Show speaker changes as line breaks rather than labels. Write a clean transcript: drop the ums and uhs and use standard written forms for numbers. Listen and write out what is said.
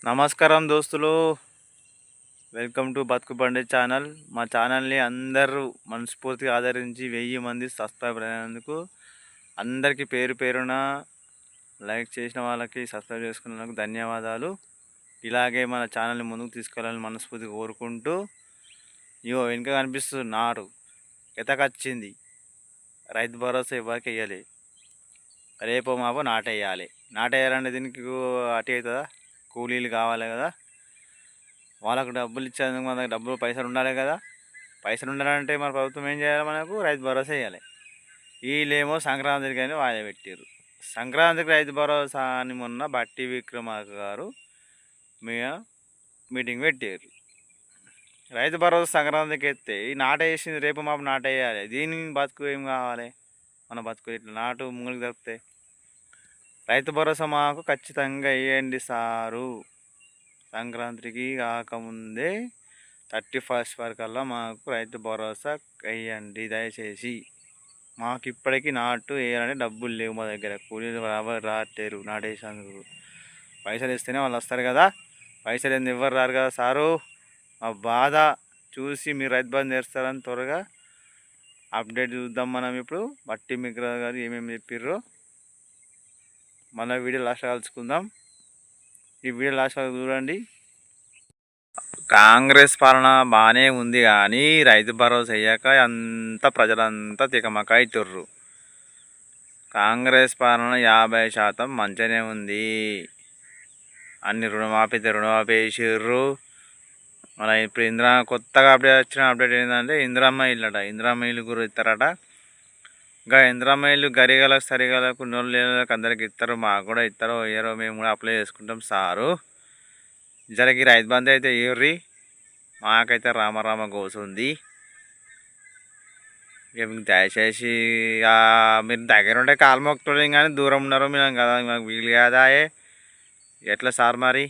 నమస్కారం దోస్తులు, welcome to బతుకు బండి ఛానల్. మా ఛానల్ని అందరూ మనస్ఫూర్తిగా ఆదరించి 1000 మంది సబ్స్క్రైబర్ అయినందుకు అందరికీ పేరు పేరున లైక్ చేసిన వాళ్ళకి, సబ్స్క్రైబ్ చేసుకున్నందుకు ధన్యవాదాలు. ఇలాగే మన ఛానల్ని ముందుకు తీసుకెళ్ళాలని మనస్ఫూర్తిగా కోరుకుంటూ, ఇగో వెనుక కనిపిస్తుంది నారు ఎతకొచ్చింది. రైతు భరోసా ఎవరికి వేయాలి, రేపో మాపో నాటేయాలి. నాటేయాలంటే దీనికి అటు అవుతుందా, కూలీలు కావాలి కదా, వాళ్ళకు డబ్బులు ఇచ్చేందుకు మన దగ్గర పైసలు ఉండాలి కదా. పైసలు ఉండాలంటే మన ప్రభుత్వం ఏం చేయాలి, మనకు రైతు భరోసా వేయాలి. వీళ్ళేమో సంక్రాంతికి అని వాయిదా పెట్టారు. సంక్రాంతికి రైతు భరోసా అని మొన్న బట్టి విక్రమార్క గారు మీటింగ్ పెట్టారు. రైతు భరోసా సంక్రాంతికి ఎత్తే ఈ నాటేసింది రేపు మాపు నాటేయాలి. దీనికి బతుకు ఏం కావాలి, మన బతుకు ఇట్లా నాటు ముంగలికి దొరికితే. రైతు భరోసా మాకు ఖచ్చితంగా వేయండి సారు. సంక్రాంతికి కాకముందే 31st వరకల్లా మాకు రైతు భరోసా వేయండి దయచేసి. మాకు ఇప్పటికీ నాటు వేయాలంటే డబ్బులు లేవు మా దగ్గర. కూలీలు రాట్లేరు నాటేసేందుకు. పైసలు ఇస్తేనే వాళ్ళు వస్తారు కదా, పైసలు ఎందుకు ఎవరు రారు కదా సారు. మా బాధ చూసి మీరు రైతు బంధు చేస్తారని త్వరగా అప్డేట్ చూద్దాం. మనం ఇప్పుడు బట్టి మిగ్ర గారు ఏమేమి చెప్పిర్రో మన వీడియో లాస్ట్ కలుసుకుందాం. ఈ వీడియో లాస్ట్ చూడండి. కాంగ్రెస్ పాలన బాగానే ఉంది కానీ రైతు భరోసా అయ్యాక అంత ప్రజలంతా తికమక అవుతుర్రు. కాంగ్రెస్ పాలన 50% మంచిగానే ఉంది. అన్ని రుణమాఫీ వేసిర్రు. మన ఇప్పుడు కొత్తగా అప్డేట్ ఏంటంటే ఇందిరమ్మ ఇల్లు అట. ఇందిరమ్మ ఇల్లు గురు ఇస్తారట. ఇంకా ఇందిరమ్మ ఇల్లు గరిగలకు సరిగలకు నోళ్ళు లేలకు అందరికి ఇస్తారు. మాకు కూడా ఇస్తారో ఇయ్యరో మేము కూడా అప్లై చేసుకుంటాం సారు. జరకి రైతు బంధు అయితే ఇవ్వర్రి, మాకైతే రామరామ కోసుంది. ఇక మీకు దయచేసి మీరు దగ్గర ఉంటే కాలు మొక్కుతుంది కానీ దూరం ఉన్నారు మీరు కదా, మాకు వీలు కాదా ఎట్లా సార్ మరి.